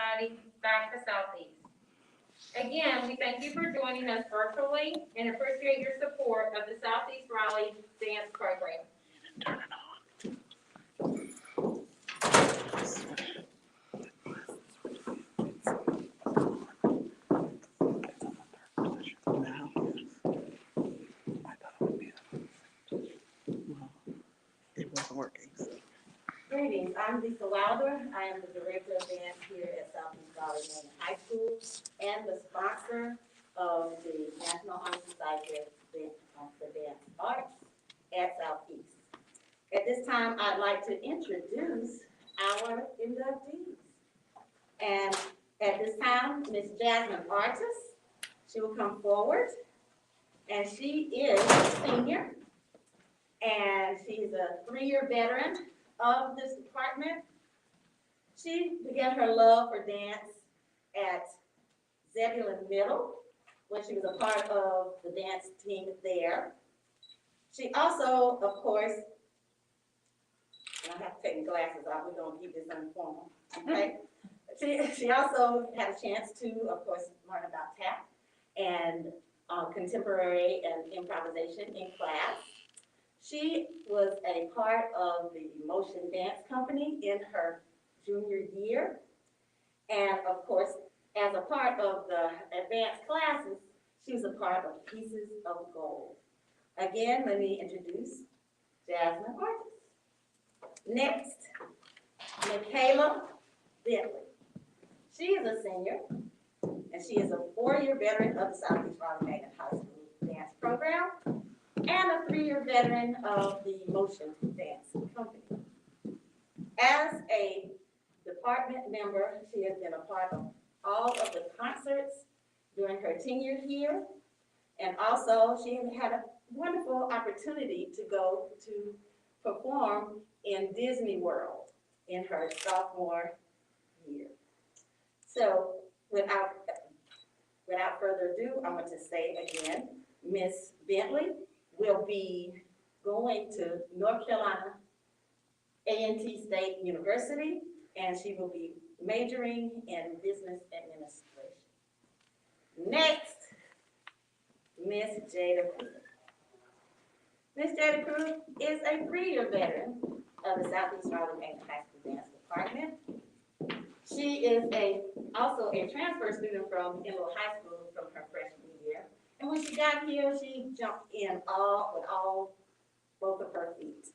Society back to Southeast. Again, we thank you for joining us virtually and appreciate your support of the Southeast Raleigh Dance Program. It wasn't working. Greetings, I'm Lisa Wilder. I am the Director of Dance here at Southeast Raleigh Main High School and the sponsor of the National Honor Society for Dance Arts at Southeast. At this time, I'd like to introduce our inductees. And at this time, Ms. Jasmine Artis, she will come forward. And she is a senior, and she's a 3-year veteran of this department. She began her love for dance at Zebulon Middle when she was a part of the dance team there. She also, of course, and I have to take my glasses off, we're gonna keep this informal, okay? She also had a chance to, of course, learn about tap and contemporary and improvisation in class. She was a part of the Motion Dance Company in her junior year. And of course, as a part of the advanced classes, she was a part of Pieces of Gold. Again, let me introduce Jasmine Artis. Next, Michaela Bentley. She is a senior, and she is a 4-year veteran of the Southeast Raleigh Magnet High School Dance Program, and a 3-year veteran of the Motion Dance Company. As a department member, she has been a part of all of the concerts during her tenure here, and also she has had a wonderful opportunity to go to perform in Disney World in her sophomore year. So without further ado, I'm going to say again, Miss Bentley will be going to North Carolina A&T State University, and she will be majoring in business administration. Next, Miss Jada Cruz. Miss Jada Cruz is a 3-year veteran of the Southeast Raleigh Magnet High School Dance Department. She is also a transfer student from Enloe High School from her freshman year. And when she got here, she jumped in with both of her feet.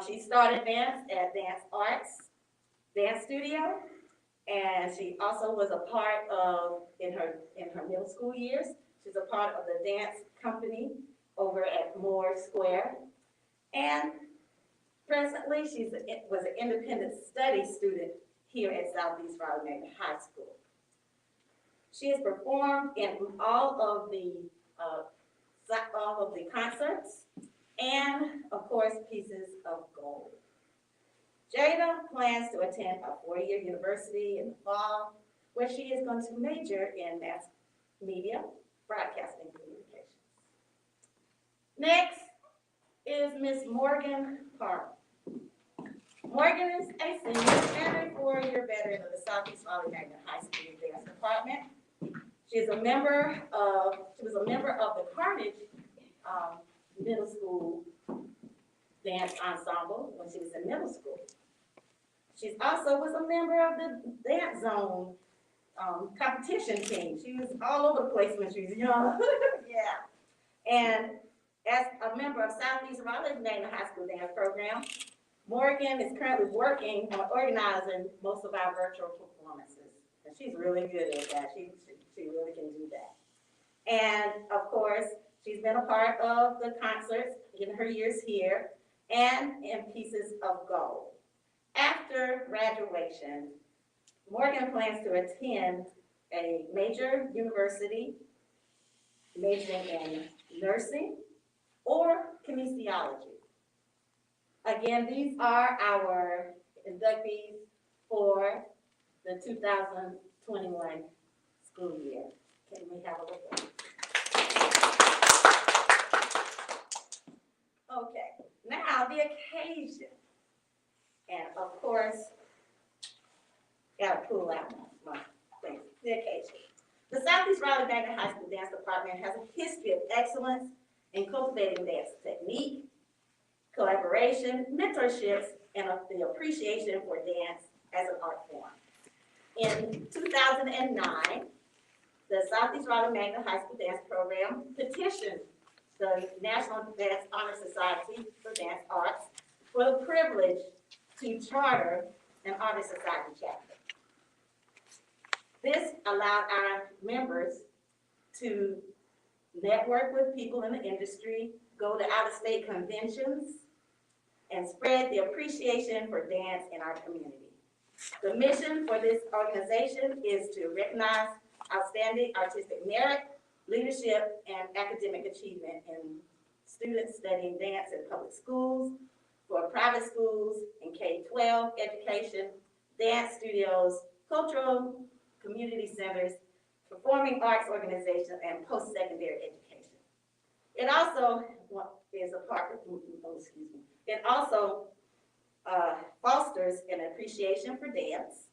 She started dance at Dance Arts Dance Studio, and she also was a part of, in her middle school years, she's a part of the dance company over at Moore Square. And presently, was an independent study student here at Southeast Raleigh Magnet High School. She has performed in all of the concerts and, of course, Pieces of Gold. Jada plans to attend a 4-year university in the fall, where she is going to major in mass media, broadcasting, communications. Next is Miss Morgan Park. Morgan is a senior and a 4-year veteran of the Southeast Raleigh Magnet High School Dance Department. She was a member of the Carnage Middle School Dance Ensemble when she was in middle school. She also was a member of the Dance Zone competition team. She was all over the place when she was young. Yeah. And as a member of Southeast Raleigh Magnet High School Dance Program, Morgan is currently working on organizing most of our virtual performances. And she's really good at that. She really can do that. And of course, she's been a part of the concerts in her years here and in Pieces of Gold. After graduation, Morgan plans to attend a major university majoring in nursing or kinesiology. Again, these are our inductees for the 2021 school year. Can we have a look? Okay, now the occasion. And of course, gotta pull out the occasion. The Southeast Raleigh Magnet High School Dance Department has a history of excellence in cultivating dance technique, collaboration, mentorships, and the appreciation for dance as an art form. In 2009, the Southeast Raleigh Magnet High School Dance Program petitioned the National Dance Honor Society for Dance Arts for the privilege to charter an honor society chapter. This allowed our members to network with people in the industry, go to out-of-state conventions, and spread the appreciation for dance in our community. The mission for this organization is to recognize outstanding artistic merit, leadership, and academic achievement in students studying dance in public schools, for private schools, in K-12 education, dance studios, cultural community centers, performing arts organizations, and post-secondary education. It also is a part, it also fosters an appreciation for dance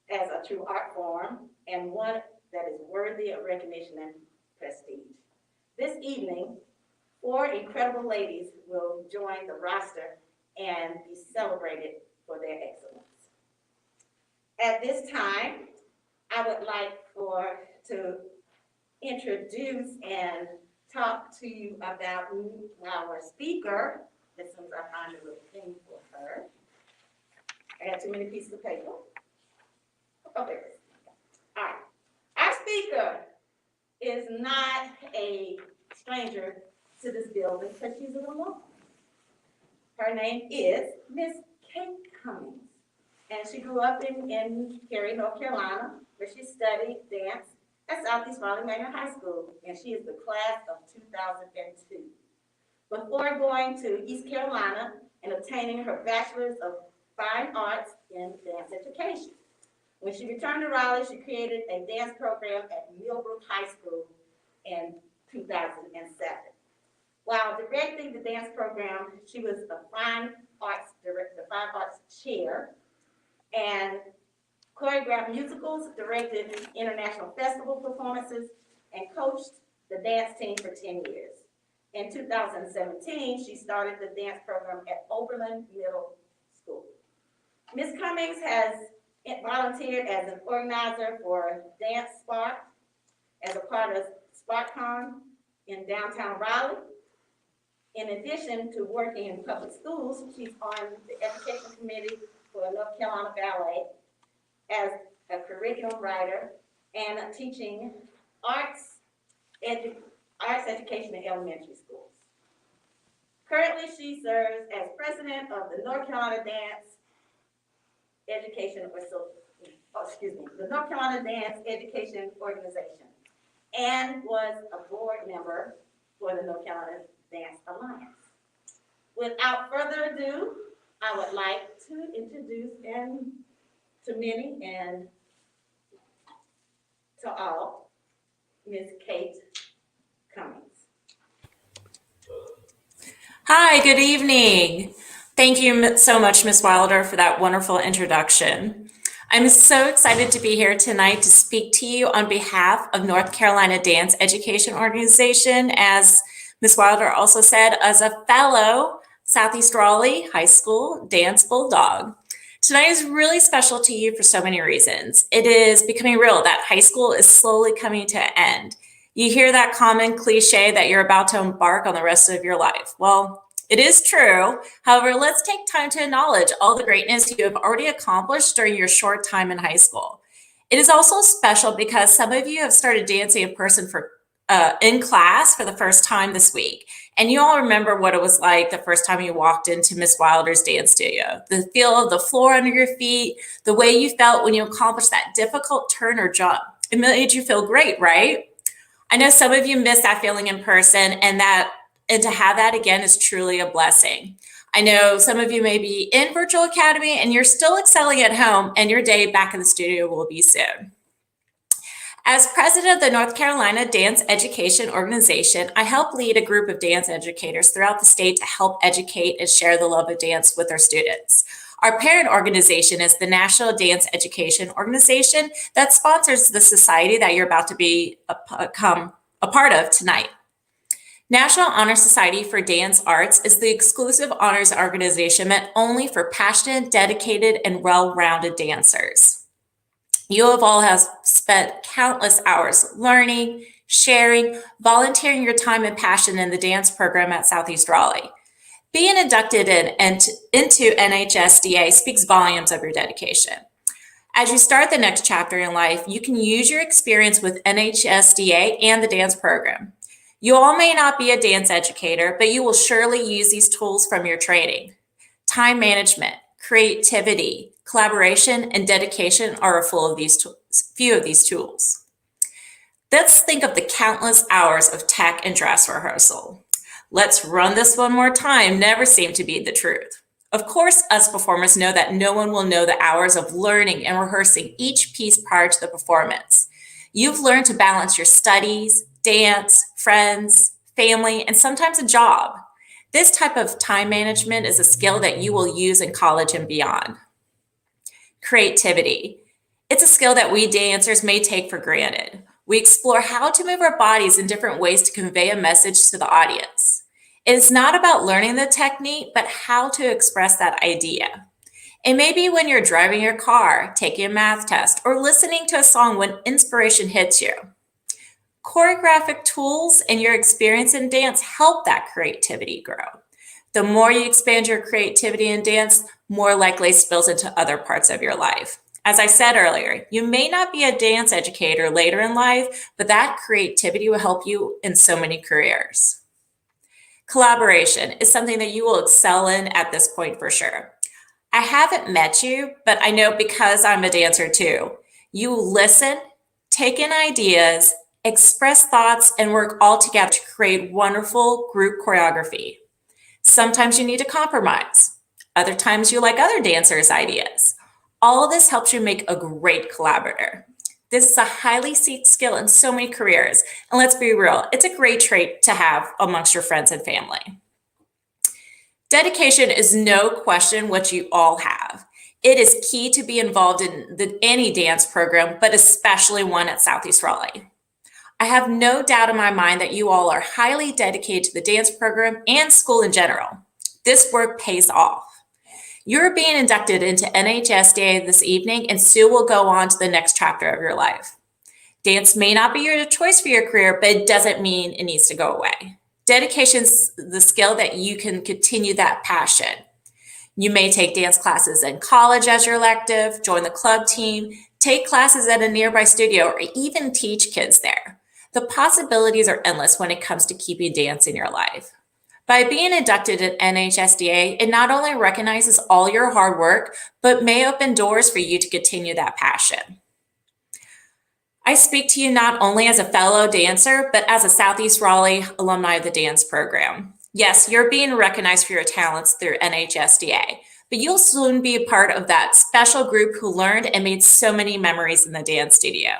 as a true art form and one that is worthy of recognition and prestige. This evening, 4 incredible ladies will join the roster and be celebrated for their excellence. At this time, I would like to introduce and talk to you about our speaker. As soon as I find a little thing for her. I got too many pieces of paper. Oh, there it is. All right. Our speaker is not a stranger to this building because she's an alum. Her name is Miss Kate Cummings, and she grew up in Cary, North Carolina, where she studied dance at Southeast Raleigh Magnet High School, and she is the class of 2002. Before going to East Carolina and obtaining her Bachelor's of Fine Arts in Dance Education. When she returned to Raleigh, she created a dance program at Millbrook High School in 2007. While directing the dance program, she was the Fine Arts Chair, and choreographed musicals, directed international festival performances, and coached the dance team for 10 years. In 2017, she started the dance program at Oberlin Middle School. Ms. Cummings has volunteered as an organizer for Dance Spark as a part of SparkCon in downtown Raleigh. In addition to working in public schools, she's on the education committee for North Carolina Ballet as a curriculum writer and teaching arts education in elementary schools. Currently, she serves as president of the North Carolina Dance Education, the North Carolina Dance Education Organization, and was a board member for the North Carolina Dance Alliance. Without further ado, I would like to introduce to many and to all, Ms. Kate Cummings. Hi, good evening. Thank you so much, Ms. Wilder, for that wonderful introduction. I'm so excited to be here tonight to speak to you on behalf of North Carolina Dance Education Organization, as Ms. Wilder also said, as a fellow Southeast Raleigh High School Dance Bulldog. Tonight is really special to you for so many reasons. It is becoming real that high school is slowly coming to an end. You hear that common cliche that you're about to embark on the rest of your life. Well, it is true. However, let's take time to acknowledge all the greatness you have already accomplished during your short time in high school. It is also special because some of you have started dancing in person in class for the first time this week. And you all remember what it was like the first time you walked into Miss Wilder's dance studio. The feel of the floor under your feet, the way you felt when you accomplished that difficult turn or jump. It made you feel great, right? I know some of you miss that feeling in person, and to have that again is truly a blessing. I know some of you may be in Virtual Academy and you're still excelling at home, and your day back in the studio will be soon. As president of the North Carolina Dance Education Organization, I help lead a group of dance educators throughout the state to help educate and share the love of dance with our students. Our parent organization is the National Dance Education Organization that sponsors the society that you're about to become a part of tonight. National Honor Society for Dance Arts is the exclusive honors organization meant only for passionate, dedicated, and well-rounded dancers. You have all spent countless hours learning, sharing, volunteering your time and passion in the dance program at Southeast Raleigh. Being inducted into NHSDA speaks volumes of your dedication. As you start the next chapter in life, you can use your experience with NHSDA and the dance program. You all may not be a dance educator, but you will surely use these tools from your training. Time management, creativity, collaboration, and dedication are a few of these tools. Let's think of the countless hours of tech and dress rehearsal. Let's run this one more time never seemed to be the truth. Of course, us performers know that no one will know the hours of learning and rehearsing each piece prior to the performance. You've learned to balance your studies, dance, friends, family, and sometimes a job. This type of time management is a skill that you will use in college and beyond. Creativity. It's a skill that we dancers may take for granted. We explore how to move our bodies in different ways to convey a message to the audience. It is not about learning the technique, but how to express that idea. It may be when you're driving your car, taking a math test, or listening to a song when inspiration hits you. Choreographic tools and your experience in dance help that creativity grow. The more you expand your creativity in dance, more likely it spills into other parts of your life. As I said earlier, you may not be a dance educator later in life, but that creativity will help you in so many careers. Collaboration is something that you will excel in at this point for sure. I haven't met you, but I know because I'm a dancer too. You listen, take in ideas, express thoughts, and work all together to create wonderful group choreography. Sometimes you need to compromise. Other times you like other dancers' ideas. All of this helps you make a great collaborator. This is a highly sought skill in so many careers. And let's be real, it's a great trait to have amongst your friends and family. Dedication is no question what you all have. It is key to be involved in any dance program, but especially one at Southeast Raleigh. I have no doubt in my mind that you all are highly dedicated to the dance program and school in general. This work pays off. You're being inducted into NHSDA this evening, and soon will go on to the next chapter of your life. Dance may not be your choice for your career, but it doesn't mean it needs to go away. Dedication is the skill that you can continue that passion. You may take dance classes in college as your elective, join the club team, take classes at a nearby studio, or even teach kids there. The possibilities are endless when it comes to keeping dance in your life. By being inducted at NHSDA, it not only recognizes all your hard work, but may open doors for you to continue that passion. I speak to you not only as a fellow dancer, but as a Southeast Raleigh alumni of the dance program. Yes, you're being recognized for your talents through NHSDA, but you'll soon be a part of that special group who learned and made so many memories in the dance studio.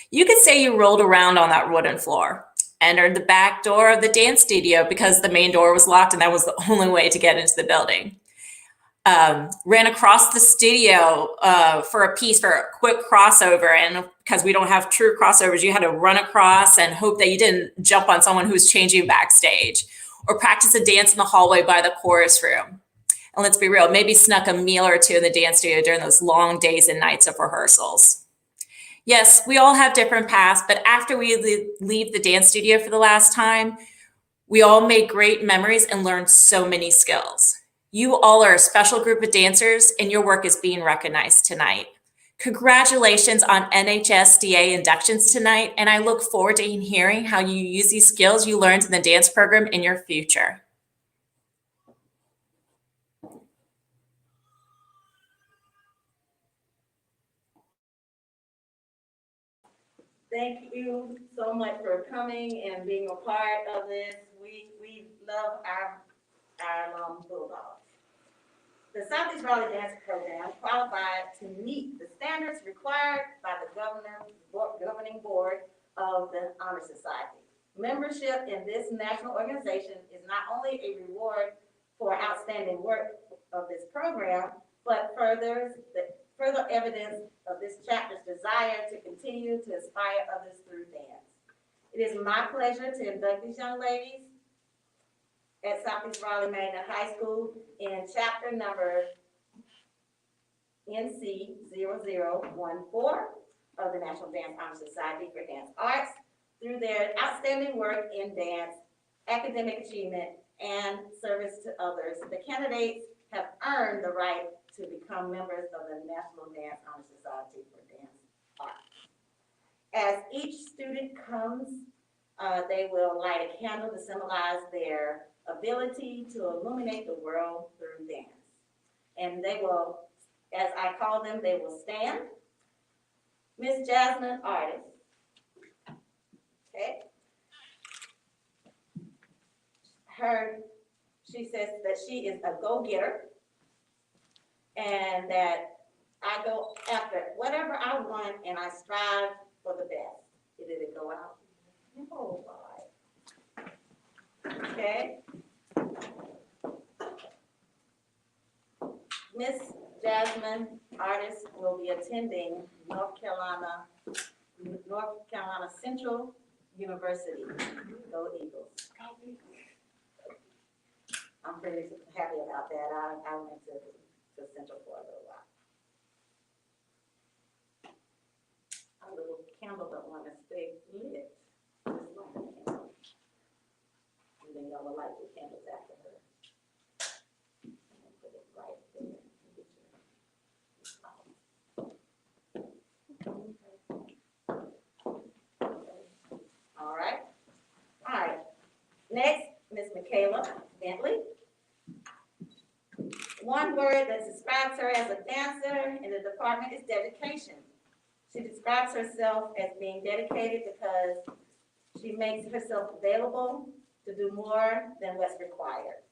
You could say you rolled around on that wooden floor, entered the back door of the dance studio because the main door was locked and that was the only way to get into the building. Ran across the studio for a piece for a quick crossover, and because we don't have true crossovers, you had to run across and hope that you didn't jump on someone who's changing backstage, or practice a dance in the hallway by the chorus room. And let's be real, maybe snuck a meal or two in the dance studio during those long days and nights of rehearsals. Yes, we all have different paths, but after we leave the dance studio for the last time, we all make great memories and learn so many skills. You all are a special group of dancers, and your work is being recognized tonight. Congratulations on NHSDA inductions tonight, and I look forward to hearing how you use these skills you learned in the dance program in your future. Thank you so much for coming and being a part of this. We love our Bulldogs. The Southeast Raleigh Dance Program qualified to meet the standards required by the governing board of the Honor Society. Membership in this national organization is not only a reward for outstanding work of this program, but further evidence of this chapter's desire to continue to inspire others through dance. It is my pleasure to induct these young ladies at Southeast Raleigh Magnet High School in chapter number NC 0014 of the National Dance Honor Society for Dance Arts through their outstanding work in dance, academic achievement, and service to others. The candidates have earned the right to become members of the National Dance Honor Society for Dance Arts. As each student comes, they will light a candle to symbolize their ability to illuminate the world through dance. And they will, as I call them, they will stand. Miss Jasmine Artist, okay? She says that she is a go-getter and that I go after whatever I want and I strive for the best. Did it go out? No, boy. Okay. Miss Jasmine Artist will be attending North Carolina Central University. Go Eagles. I'm pretty happy about that. I went to Central for a little while. Our little candle don't want to stay lit. Just like a candle. And then y'all will light the candles after her. And put it right there. All right. All right. Next, Miss Michaela Bentley. One word that describes her as a dancer in the department is dedication. She describes herself as being dedicated because she makes herself available to do more than what's required.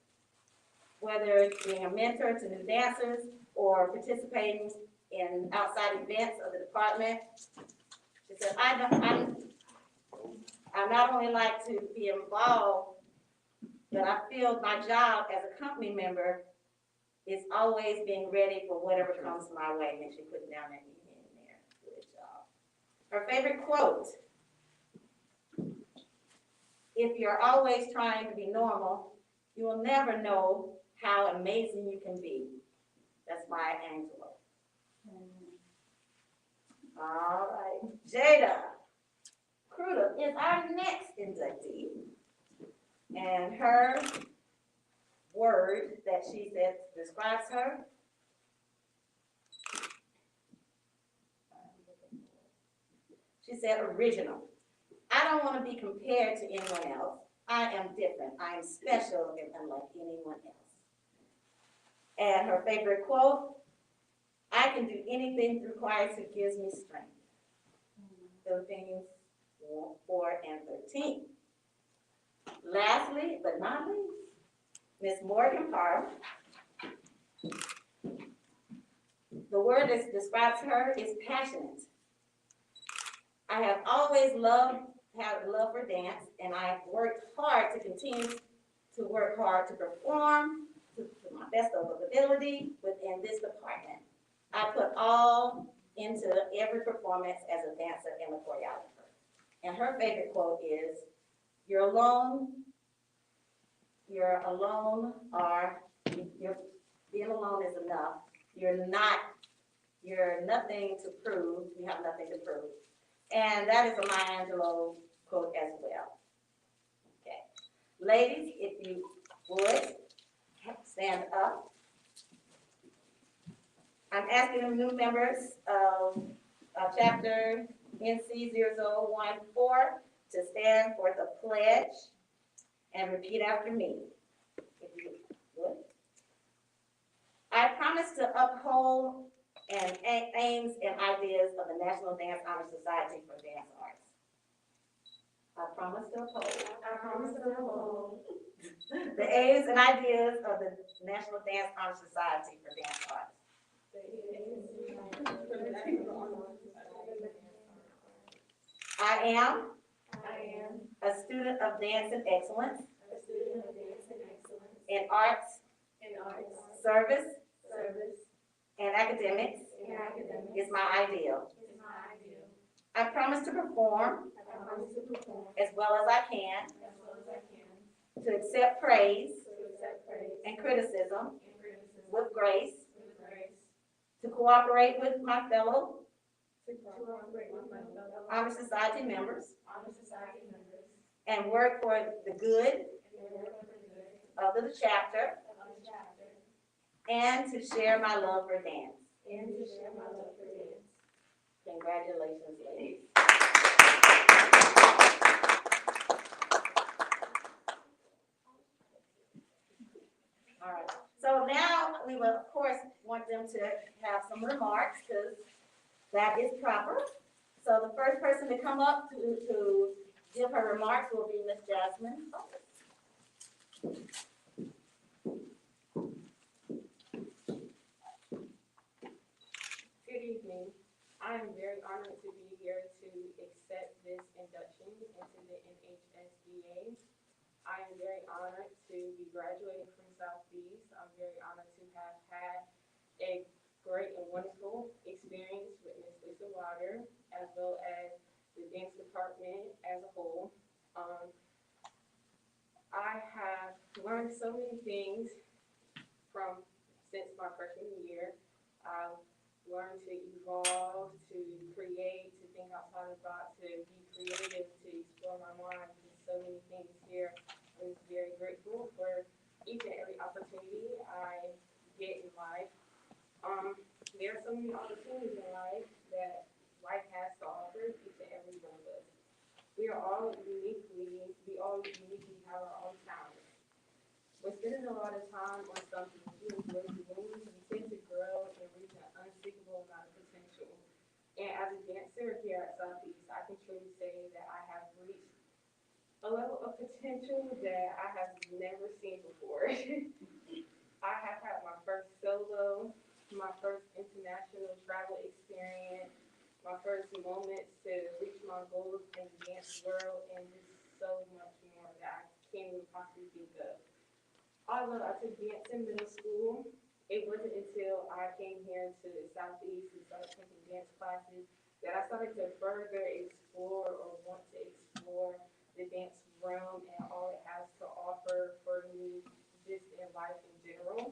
Whether it's being a mentor to new dancers or participating in outside events of the department. She said, I not only like to be involved, but I feel my job as a company member is always being ready for whatever comes my way. And she put down that E in there. Good job. Her favorite quote: if you're always trying to be normal, you will never know how amazing you can be. That's Maya Angelou. All right. Jada Kruder is our next inductee. And her word that she said describes her. She said original. I don't want to be compared to anyone else. I am different. I am special and unlike anyone else. And her favorite quote: I can do anything through Christ who gives me strength. Philippines 4:13. Lastly, but not least, Miss Morgan Parr. The word that describes her is passionate. I have always had love for dance, and I've worked hard to continue to work hard to perform to my best of ability within this department. I put all into every performance as a dancer and a choreographer. And her favorite quote is, you're alone, being alone is enough. You're nothing to prove. You have nothing to prove. And that is a Maya Angelou quote as well. Okay. Ladies, if you would, stand up. I'm asking the new members of chapter NC 0014 to stand for the pledge and repeat after me, if you would. I promise to uphold and aims and ideas of the National Dance Honor Society for Dance Arts. I promise to uphold the aims and ideas of the National Dance Honor Society for Dance Arts. I am a student of dance and excellence in arts, service, and academics is my ideal. I promise to perform as well as I can, to accept praise and criticism with grace, to cooperate with my fellow honor society members, and work for the good of the chapter, and to share my love for dance. Congratulations, ladies. All right, so now we will, of course, want them to have some remarks, because that is proper. So the first person to come up to give her remarks will be Miss Jasmine. Good evening. I am very honored to be here to accept this induction into the NHSBA. I am very honored to be graduating from Southeast. I'm very honored to have had a great and wonderful experience with Ms. Lisa Wilder, as well as the dance department as a whole. I have learned so many things since my freshman year. I've learned to evolve, to create, to think outside the box, to be creative, to explore my mind. There's so many things here. I'm very grateful for each and every opportunity I get in life. There are so many opportunities in life that life has to offer each and every one of us. We all uniquely have our own talents. When spending a lot of time on something you enjoy doing, you tend to grow and reach an unspeakable amount of potential. And as a dancer here at Southeast, I can truly say that I have reached a level of potential that I have never seen before. I have had my first solo, my first international travel experience, my first moments to reach my goals in the dance world, and just so much more that I can't even possibly think of. Although I took dance in middle school, it wasn't until I came here to Southeast and started taking dance classes that I started to further explore or want to explore the dance realm and all it has to offer for me just in life in general.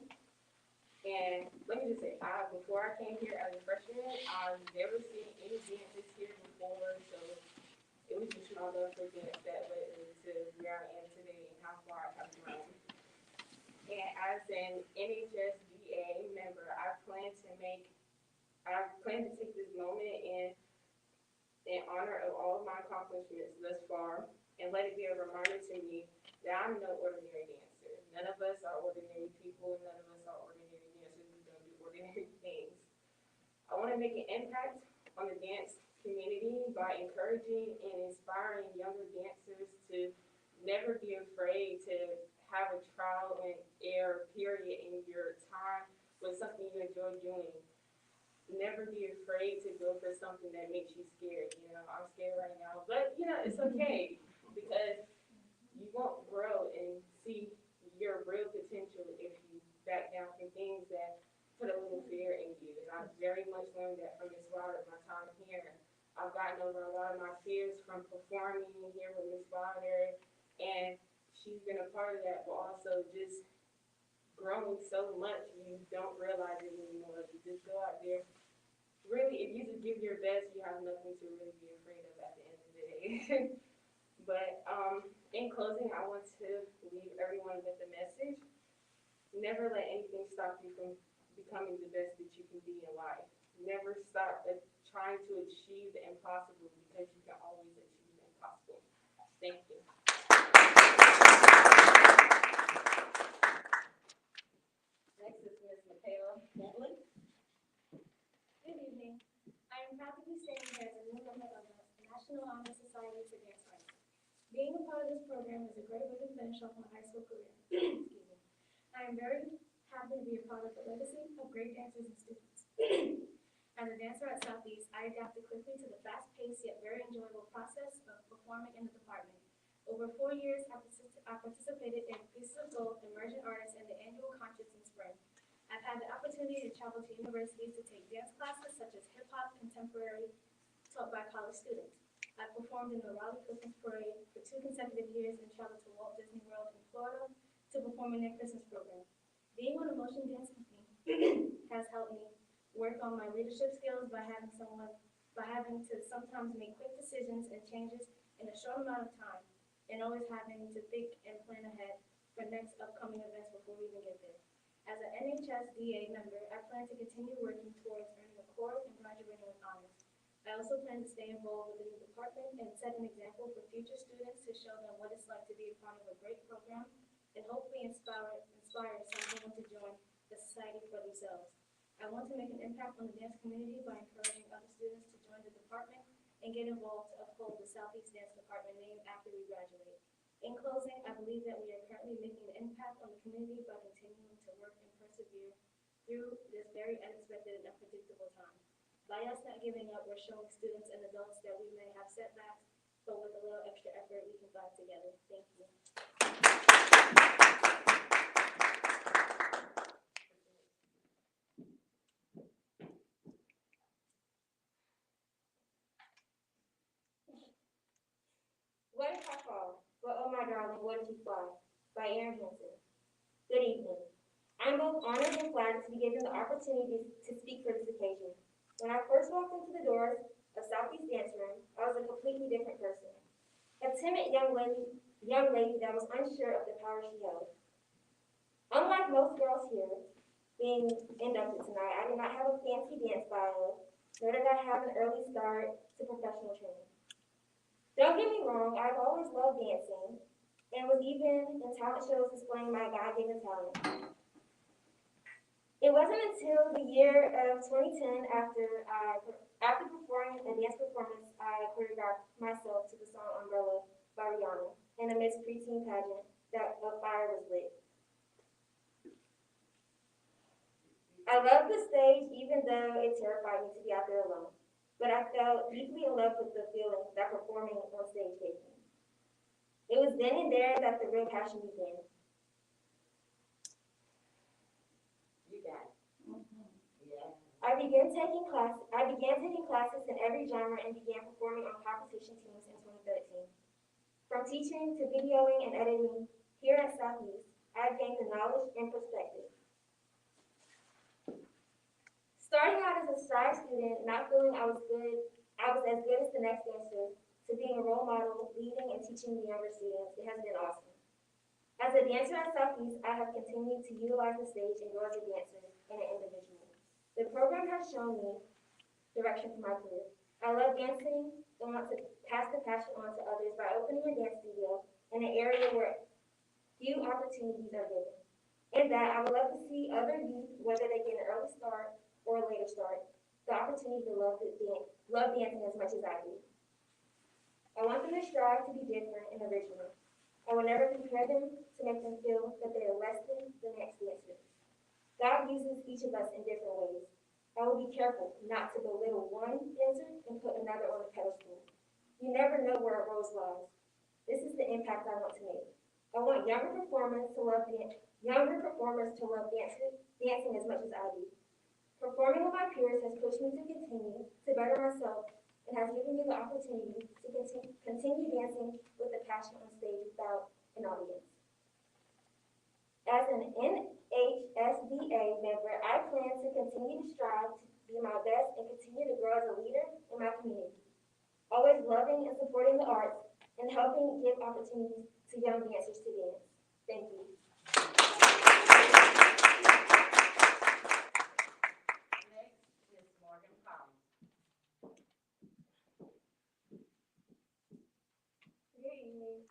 And let me just say, before I came here as a freshman, I've never seen any dances here before, so it was just my love for dance that led me to where I am today and how far I have grown. And as an NHSBA member, I plan to take this moment in honor of all of my accomplishments thus far, and let it be a reminder to me that I'm no ordinary dancer. None of us are ordinary people. None of us are ordinary dancers. We don't do ordinary things. I want to make an impact on the dance community by encouraging and inspiring younger dancers to never be afraid to have a trial and error period in your time with something you enjoy doing. Never be afraid to go for something that makes you scared. I'm scared right now, but it's okay, because you won't grow and see your real potential if you back down from things that put a little fear in you. And I've very much learned that from Ms. Wilder, my time here. I've gotten over a lot of my fears from performing here with Ms. Wilder, and she's been a part of that, but also just growing so much you don't realize it anymore. You just go out there. Really, if you just give your best, you have nothing to really be afraid of at the end of the day. But in closing, I want to leave everyone with a message. Never let anything stop you from becoming the best that you can be in life. Never stop trying to achieve the impossible, because you can always achieve the impossible. Thank you. Next is Ms. Michaela Bentley. Good evening. I am proud to be standing here as a new member of the National Honor Society for Dance Arts. Being a part of this program is a great way to finish off my high school career. Excuse me. I am very happy to be a part of the legacy of great dancers and students. As a dancer at Southeast, I adapted quickly to the fast-paced yet very enjoyable process of performing in the department. Over 4 years, I participated in Pieces of Gold, Emerging Artists, and the annual concerts in spring. I've had the opportunity to travel to universities to take dance classes such as hip hop, contemporary, taught by college students. I performed in the Raleigh Christmas Parade for 2 consecutive years and traveled to Walt Disney World in Florida to perform in their Christmas program. Being on a motion dance company has helped me work on my leadership skills by having to sometimes make quick decisions and changes in a short amount of time, and always having to think and plan ahead for next upcoming events before we even get there. As an NHSDA member, I plan to continue working towards earning a core and graduating with honors. I also plan to stay involved with the new department and set an example for future students to show them what it's like to be a part of a great program and hopefully inspire someone to join the society for themselves. I want to make an impact on the dance community by encouraging other students to join the department and get involved to uphold the Southeast Dance Department name after we graduate. In closing, I believe that we are currently making an impact on the community by continuing to work and persevere through this very unexpected and unpredictable time. By us not giving up, we're showing students and adults that we may have setbacks, but with a little extra effort, we can thrive together. Thank you. What if I fall? But oh my darling, what if you fly? By Aaron Hansen. Good evening. I'm both honored and flattered to be given the opportunity to speak for this occasion. When I first walked into the doors of Southeast Dance Room, I was a completely different person. A timid young lady that was unsure of the power she held. Unlike most girls here being inducted tonight, I did not have a fancy dance bio, nor did I have an early start to professional training. Don't get me wrong, I've always loved dancing and was even in talent shows displaying my God-given talent. It wasn't until the year of 2010 after performing a dance performance, I choreographed myself to the song Umbrella by Rihanna in a Miss Preteen pageant that a fire was lit. I loved the stage even though it terrified me to be out there alone. But I fell deeply in love with the feeling that performing on stage gave me. It was then and there that the real passion began. You got it. Yeah. I began taking classes in every genre and began performing on competition teams in 2013. From teaching to videoing and editing here at Southeast, I gained the knowledge and perspective. Starting out as a shy student, not feeling I was as good as the next dancer, to being a role model, leading and teaching the younger students, it has been awesome. As a dancer at Southeast, I have continued to utilize the stage and grow as a dancer and an individual. The program has shown me direction for my career. I love dancing and want to pass the passion on to others by opening a dance studio in an area where few opportunities are given. In that, I would love to see other youth, whether they get an early start or a later start, the opportunity to love dancing as much as I do. I want them to strive to be different and original. I will never compare them to make them feel that they are less than the next dancer. God uses each of us in different ways. I will be careful not to belittle one dancer and put another on a pedestal. You never know where a rose lies. This is the impact I want to make. I want younger performers to love dancing as much as I do. Performing with my peers has pushed me to continue to better myself and has given me the opportunity to continue dancing with a passion on stage without an audience. As an NHSDA member, I plan to continue to strive to be my best and continue to grow as a leader in my community, always loving and supporting the arts and helping give opportunities to young dancers to dance. Thank you.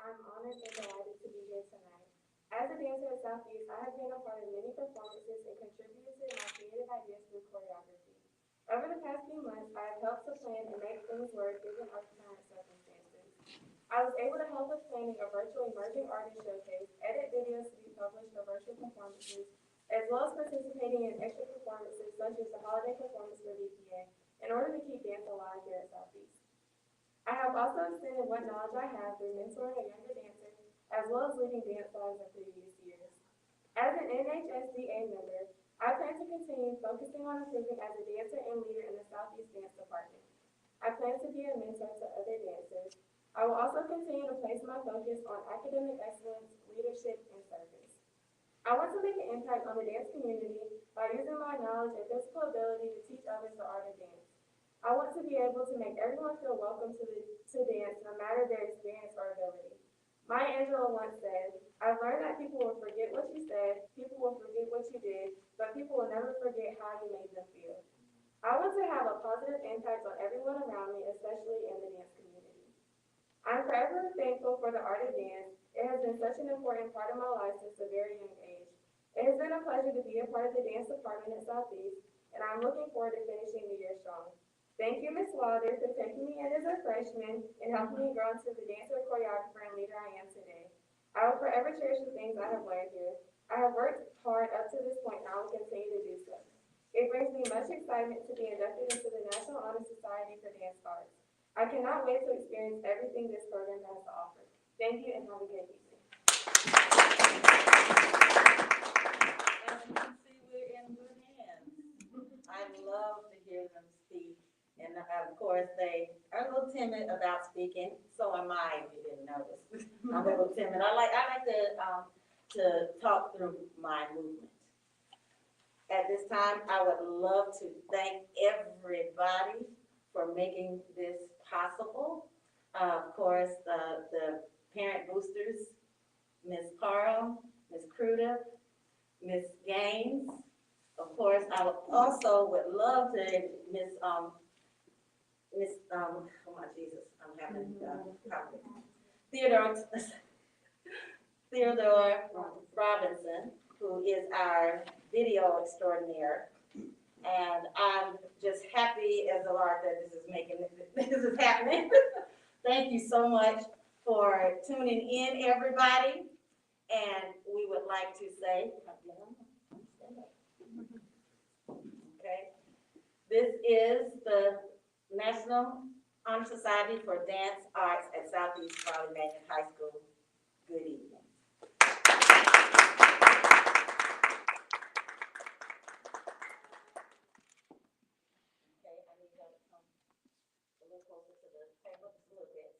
I'm honored and delighted to be here tonight. As a dancer at Southeast, I have been a part of many performances and contributed to my creative ideas through choreography. Over the past few months, I have helped to plan and make things work given our current circumstances. I was able to help with planning a virtual emerging artist showcase, edit videos to be published for virtual performances, as well as participating in extra performances such as the holiday performance for VPA in order to keep dance alive here at Southeast. I have also extended what knowledge I have through mentoring a younger dancer, as well as leading dance lives in previous years. As an NHSDA member, I plan to continue focusing on improving as a dancer and leader in the Southeast Dance Department. I plan to be a mentor to other dancers. I will also continue to place my focus on academic excellence, leadership, and service. I want to make an impact on the dance community by using my knowledge and physical ability to teach others the art of dance. I want to be able to make everyone feel welcome to dance, no matter their experience or ability. Maya Angelou once said, "I've learned that people will forget what you said, people will forget what you did, but people will never forget how you made them feel." I want to have a positive impact on everyone around me, especially in the dance community. I'm forever thankful for the art of dance. It has been such an important part of my life since a very young age. It has been a pleasure to be a part of the dance department at Southeast, and I'm looking forward to finishing the year strong. Thank you, Ms. Wilder, for taking me in as a freshman and helping me grow into the dancer, choreographer, and leader I am today. I will forever cherish the things I have learned here. I have worked hard up to this point, and I will continue to do so. It brings me much excitement to be inducted into the National Honor Society for Dance Arts. I cannot wait to experience everything this program has to offer. Thank you and have a good evening. As you can see, we're in good hands. I love to hear them speak. And of course, they are a little timid about speaking. So am I, if you didn't notice. I'm a little timid. I like to talk through my movement. At this time, I would love to thank everybody for making this possible. Of course, the parent boosters, Ms. Carl, Ms. Crudup, Ms. Gaines. Of course, I would love to, oh my Jesus, I'm having conflict. Theodore Robinson, who is our video extraordinaire. And I'm just happy as a Lord that this is happening. Thank you so much for tuning in, everybody. And we would like to say, okay, this is the National Honor Society for Dance Arts at Southeast Raleigh Manion High School. Good evening. Okay, I need to come a little closer to the table.